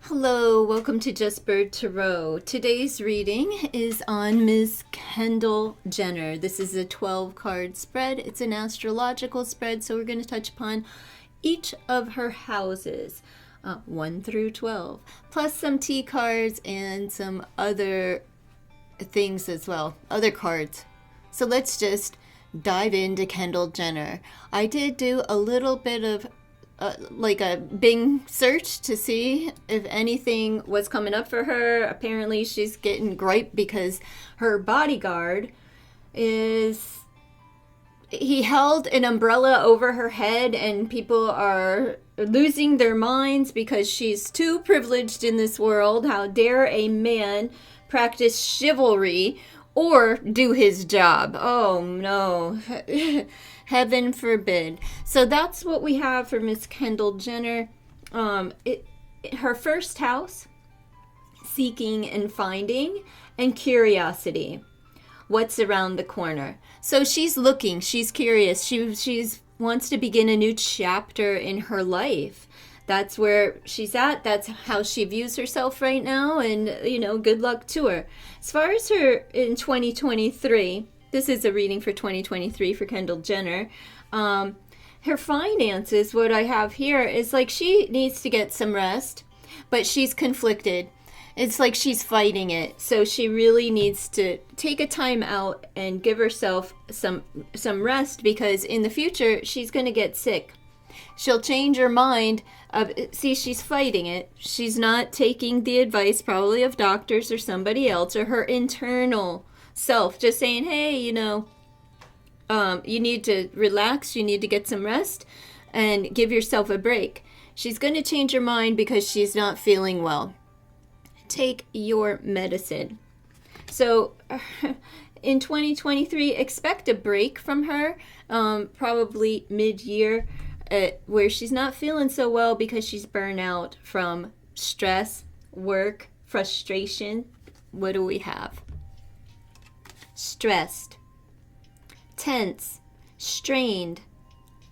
Hello, welcome to Just Bird Tarot. Today's reading is on Ms. Kendall Jenner. This is a 12 card spread. It's an astrological spread, so we're going to touch upon each of her houses, 1 through 12, plus some T cards and some other things as well, other cards. So let's just dive into Kendall Jenner. I did do a little bit of like a Bing search to see if anything was coming up for her. Apparently she's getting gripe because her bodyguard he held an umbrella over her head, and people are losing their minds because she's too privileged in this world. How dare a man practice chivalry or do his job? Oh no. Heaven forbid. So that's what we have for Miss Kendall Jenner. Her first house, seeking and finding, and curiosity. What's around the corner? So she's looking, she's curious, she's wants to begin a new chapter in her life. That's where she's at. That's how she views herself right now, and good luck to her. As far as her in 2023, this is a reading for 2023 for Kendall Jenner. Her finances, what I have here is like she needs to get some rest, but she's conflicted. It's like she's fighting it. So she really needs to take a time out and give herself some rest, because in the future she's going to get sick. She'll change her mind. See, she's fighting it. She's not taking the advice probably of doctors or somebody else, or her internal self just saying, hey, you need to relax, you need to get some rest and give yourself a break. She's going to change her mind because she's not feeling well. Take your medicine. So in 2023, expect a break from her, probably mid-year, where she's not feeling so well because she's burnt out from stress, work, frustration. What do we have? Stressed, tense, strained,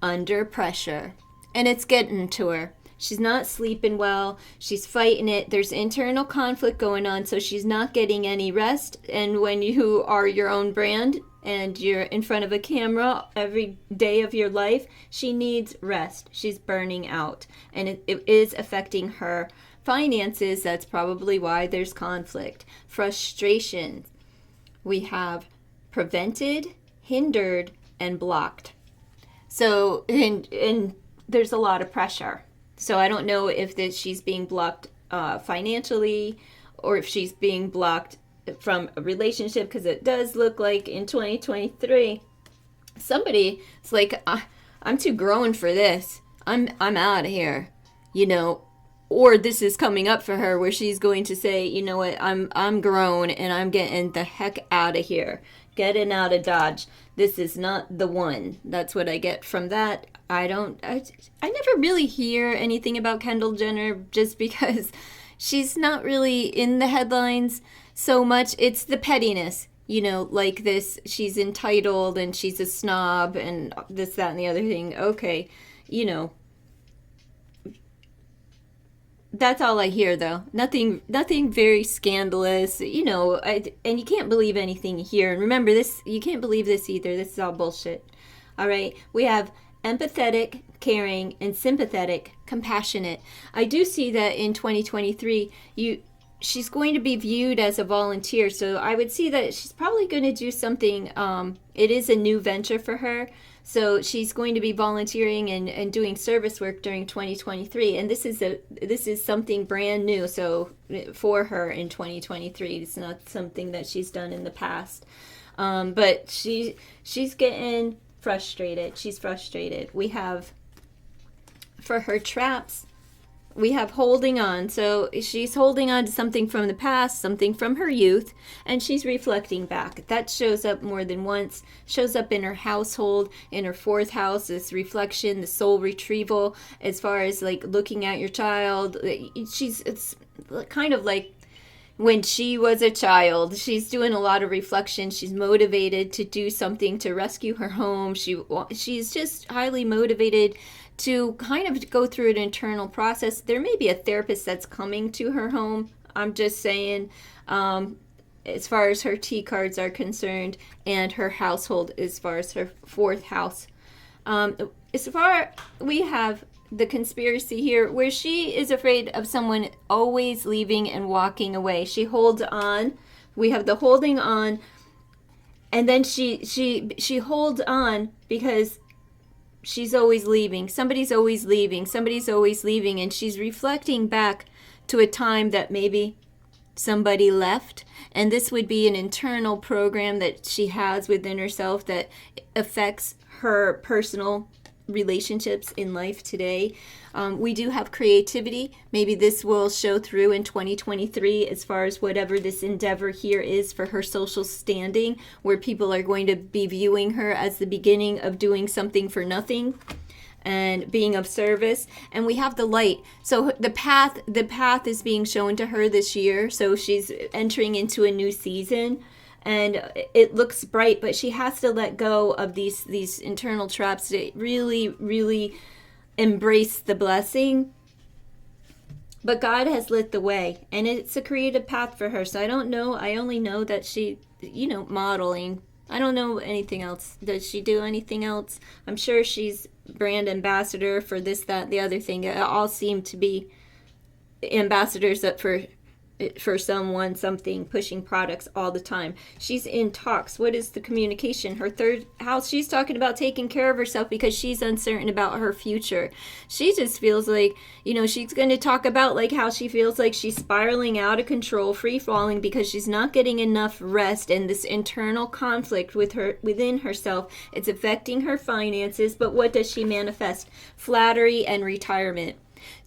under pressure. And it's getting to her. She's not sleeping well. She's fighting it. There's internal conflict going on, so she's not getting any rest. And when you are your own brand and you're in front of a camera every day of your life, she needs rest. She's burning out, and it is affecting her finances. That's probably why there's conflict. Frustration. We have prevented, hindered, and blocked. So, and there's a lot of pressure. So I don't know if she's being blocked financially, or if she's being blocked from a relationship, because it does look like in 2023, somebody is like, I'm too grown for this. I'm out of here, Or this is coming up for her where she's going to say, you know what, I'm grown and I'm getting the heck out of here. Getting out of Dodge. This is not the one. That's what I get from that. I never really hear anything about Kendall Jenner just because she's not really in the headlines so much. It's the pettiness, like this, she's entitled and she's a snob and this, that, and the other thing. Okay, that's all I hear, though. Nothing very scandalous, and you can't believe anything here. And remember this, you can't believe this either. This is all bullshit. All right, we have empathetic, caring, and sympathetic, compassionate. I do see that in 2023, she's going to be viewed as a volunteer. So I would see that she's probably going to do something. It is a new venture for her. So she's going to be volunteering and doing service work during 2023. And this is something brand new. So for her in 2023, it's not something that she's done in the past. But she's getting frustrated. She's frustrated. We have, for her traps, we have holding on. So she's holding on to something from the past, something from her youth, and she's reflecting back. That shows up more than once. Shows up in her household, in her fourth house, this reflection, the soul retrieval, as far as like looking at your child. It's kind of like when she was a child. She's doing a lot of reflection. She's motivated to do something to rescue her home. She's just highly motivated to kind of go through an internal process. There may be a therapist that's coming to her home. I'm just saying, as far as her T cards are concerned, and her household as far as her fourth house. As far we have the conspiracy here where she is afraid of someone always leaving and walking away. She holds on. We have the holding on, and then she holds on because she's always leaving. Somebody's always leaving. Somebody's always leaving, and she's reflecting back to a time that maybe somebody left, and this would be an internal program that she has within herself that affects her personal relationships in life today. We do have creativity. Maybe this will show through in 2023 as far as whatever this endeavor here is for her social standing, where people are going to be viewing her as the beginning of doing something for nothing and being of service. And we have the light. So the path is being shown to her this year. So she's entering into a new season, and it looks bright, but she has to let go of these internal traps to really, really embrace the blessing. But God has lit the way, and it's a creative path for her. So I don't know. I only know that she, modeling. I don't know anything else. Does she do anything else? I'm sure she's brand ambassador for this, that, the other thing. It all seem to be ambassadors that for someone, something, pushing products all the time. She's in talks. What is the communication? Her third house, she's talking about taking care of herself because she's uncertain about her future. She just feels like, she's going to talk about like how she feels like she's spiraling out of control, free falling because she's not getting enough rest, and this internal conflict within herself. It's affecting her finances, but what does she manifest? Flattery and retirement.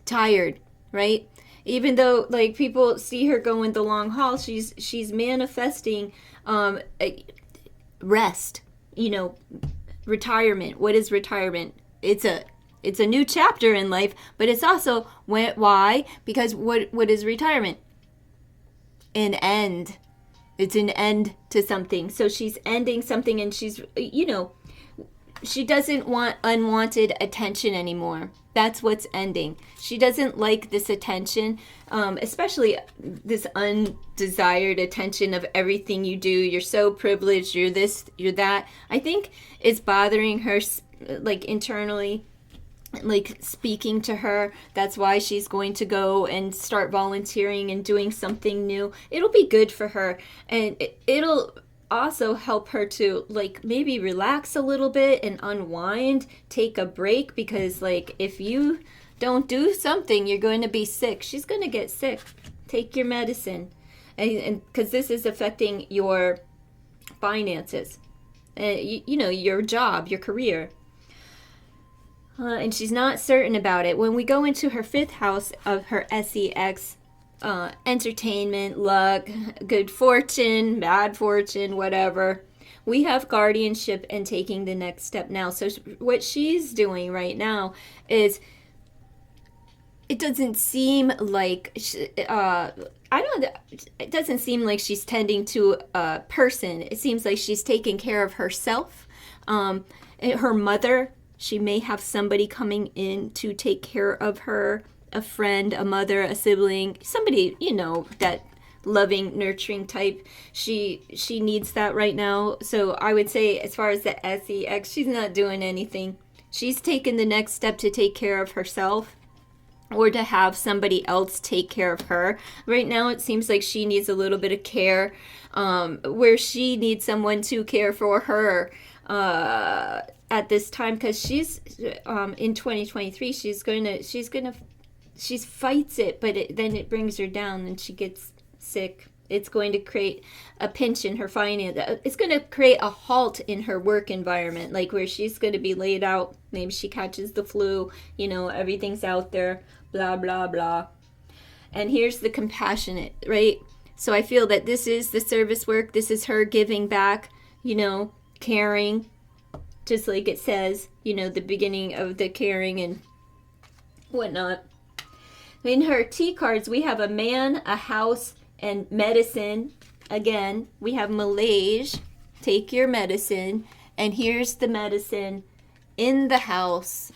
Tired, right? Even though like people see her going the long haul, she's manifesting rest, retirement. What is retirement? It's a new chapter in life, but it's also why? Because what is retirement? An end. It's an end to something. So she's ending something, and she's she doesn't want unwanted attention anymore. That's what's ending. She doesn't like this attention, especially this undesired attention of everything you do. You're so privileged, you're this, you're that. I think it's bothering her, like internally, like speaking to her. That's why she's going to go and start volunteering and doing something new. It'll be good for her, and it'll also help her to like maybe relax a little bit and unwind, take a break, because like if you don't do something, you're going to be sick. She's going to get sick. Take your medicine, and because this is affecting your finances, your job, your career. And she's not certain about it. When we go into her fifth house of her SEX, entertainment, luck, good fortune, bad fortune, whatever. We have guardianship and taking the next step now. So what she's doing right now is, it doesn't seem like it doesn't seem like she's tending to a person. It seems like she's taking care of herself. Her mother, she may have somebody coming in to take care of her. A friend, a mother, a sibling, somebody, that loving, nurturing type. She needs that right now. So I would say as far as the SEX, she's not doing anything. She's taken the next step to take care of herself, or to have somebody else take care of her. Right now it seems like she needs a little bit of care, where she needs someone to care for her at this time, because she's in 2023 she fights it, but then it brings her down and she gets sick. It's going to create a pinch in her finance. It's going to create a halt in her work environment, like where she's going to be laid out. Maybe she catches the flu, everything's out there, blah, blah, blah. And here's the compassionate, right? So I feel that this is the service work. This is her giving back, caring, just like it says, the beginning of the caring and whatnot. In her T cards, we have a man, a house, and medicine. Again, we have Malaysia, take your medicine. And here's the medicine in the house.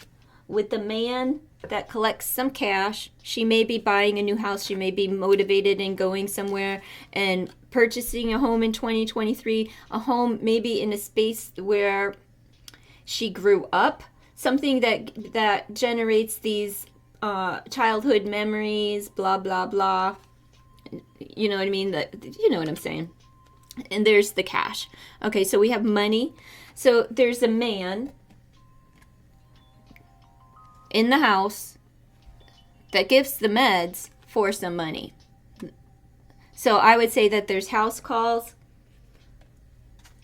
with the man that collects some cash. She may be buying a new house. She may be motivated in going somewhere and purchasing a home in 2023, a home maybe in a space where she grew up, something that generates these childhood memories, blah, blah, blah. You know what I mean? You know what I'm saying. And there's the cash. Okay, so we have money. So there's a man in the house that gives the meds for some money. So I would say that there's house calls.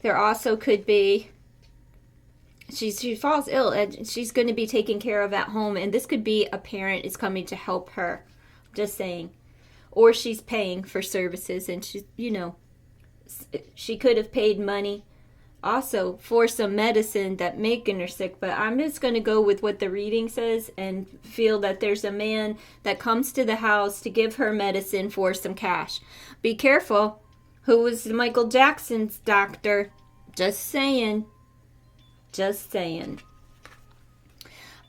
There also could be, she falls ill and she's going to be taken care of at home. And this could be a parent is coming to help her. Just saying. Or she's paying for services and she's, she could have paid money also for some medicine that making her sick, but I'm just going to go with what the reading says and feel that there's a man that comes to the house to give her medicine for some cash. Be careful. Who was Michael Jackson's doctor? Just saying. Just saying.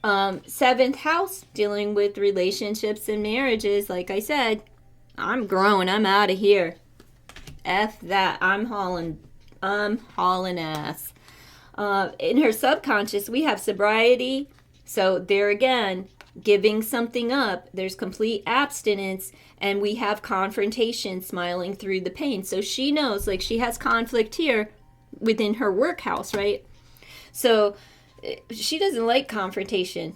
Seventh house, dealing with relationships and marriages. Like I said, I'm growing. I'm out of here. F that. I'm hauling ass. In her subconscious, we have sobriety. So there again, giving something up. There's complete abstinence. And we have confrontation, smiling through the pain. So she knows, like, she has conflict here within her workhouse, right? So she doesn't like confrontation.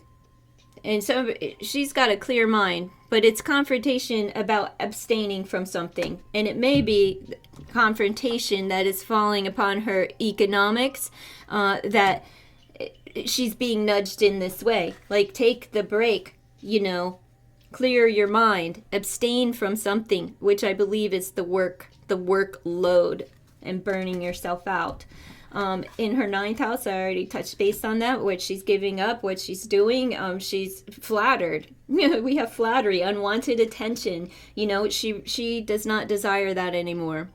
And so she's got a clear mind, but it's confrontation about abstaining from something. And it may be confrontation that is falling upon her economics, that she's being nudged in this way. Like, take the break, clear your mind, abstain from something, which I believe is the workload and burning yourself out. In her ninth house, I already touched base on that, what she's giving up, what she's doing. She's flattered. We have flattery, unwanted attention. She does not desire that anymore.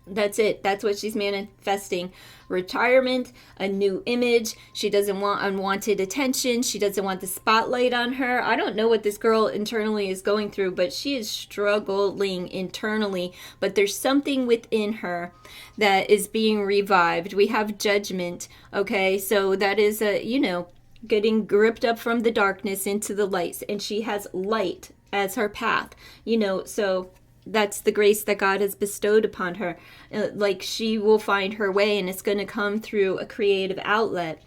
That's it. That's what she's manifesting. Retirement, a new image. She doesn't want unwanted attention. She doesn't want the spotlight on her. I don't know what this girl internally is going through, but she is struggling internally. But there's something within her that is being revived. We have judgment. Okay, so that is getting gripped up from the darkness into the lights, and she has light as her path. So that's the grace that God has bestowed upon her. Like, she will find her way, and it's going to come through a creative outlet.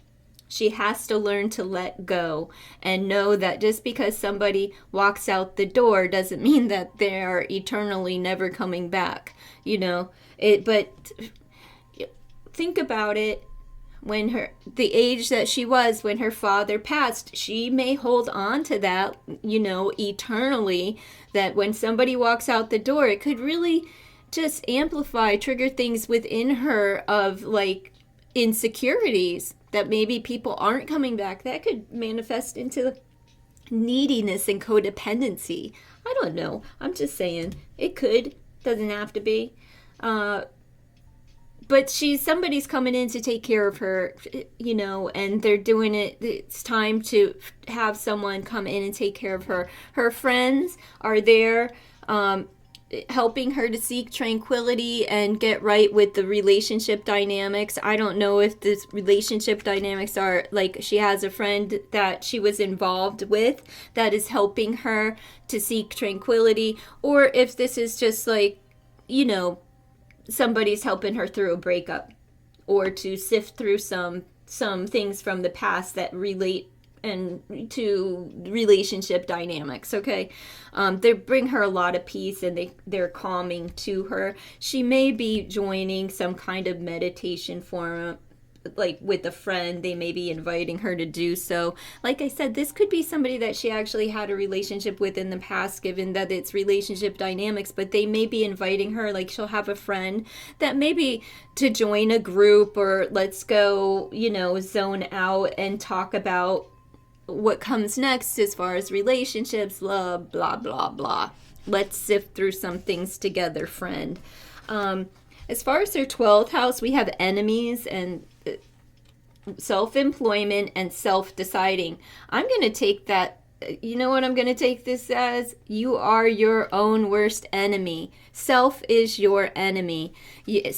She has to learn to let go and know that just because somebody walks out the door doesn't mean that they are eternally never coming back. But think about it. When the age that she was when her father passed, she may hold on to that, eternally, that when somebody walks out the door, it could really just trigger things within her of, like, insecurities that maybe people aren't coming back. That could manifest into neediness and codependency. I don't know. I'm just saying it could. Doesn't have to be. But somebody's coming in to take care of her, and they're doing it. It's time to have someone come in and take care of her. Her friends are there, helping her to seek tranquility and get right with the relationship dynamics. I don't know if this relationship dynamics are, like, she has a friend that she was involved with that is helping her to seek tranquility, or if this is just like, somebody's helping her through a breakup, or to sift through some things from the past that relate and to relationship dynamics. Okay, they bring her a lot of peace, and they're calming to her. She may be joining some kind of meditation forum, like with a friend. They may be inviting her to do so. Like I said, this could be somebody that she actually had a relationship with in the past, given that it's relationship dynamics, but they may be inviting her, like she'll have a friend that maybe to join a group, or let's go, zone out and talk about what comes next as far as relationships, blah, blah, blah, blah. Let's sift through some things together, friend. As far as their 12th house, we have enemies, and self-employment, and self-deciding. I'm going to take that. You know what I'm going to take this as? You are your own worst enemy. Self is your enemy. Being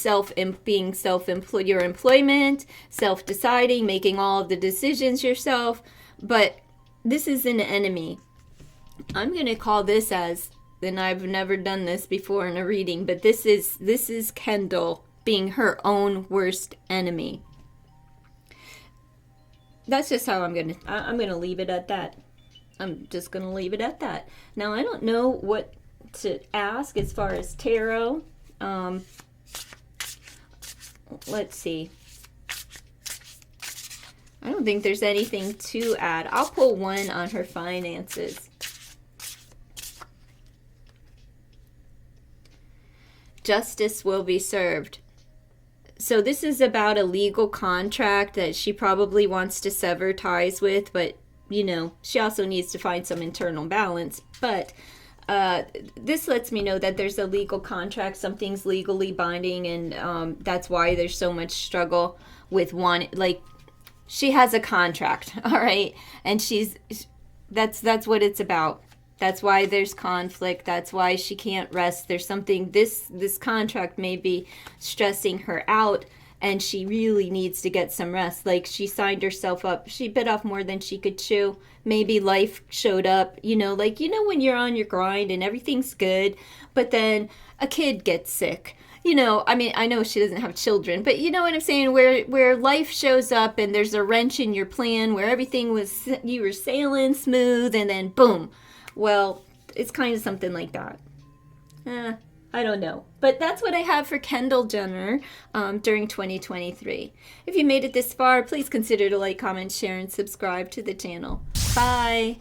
self-employed, your employment, self-deciding, making all of the decisions yourself. But this is an enemy. I'm going to call this as, and I've never done this before in a reading, but this is Kendall being her own worst enemy. That's just how I'm going to leave it at that. I'm just going to leave it at that. Now, I don't know what to ask as far as tarot. Let's see. I don't think there's anything to add. I'll pull one on her finances. Justice will be served. So this is about a legal contract that she probably wants to sever ties with, but you know, she also needs to find some internal balance. But this lets me know that there's a legal contract, something's legally binding, and that's why there's so much struggle with one. Like, she has a contract, all right, and that's what it's about. That's why there's conflict. That's why she can't rest. There's something, this contract may be stressing her out, and she really needs to get some rest. Like, she signed herself up. She bit off more than she could chew. Maybe life showed up, you know, like, you know, when you're on your grind and everything's good, but then a kid gets sick. You know, I mean, I know she doesn't have children, but you know what I'm saying? Where life shows up and there's a wrench in your plan, where everything was, you were sailing smooth, and then boom. Well, it's kind of something like that. I don't know. But that's what I have for Kendall Jenner during 2023. If you made it this far, please consider to like, comment, share, and subscribe to the channel. Bye!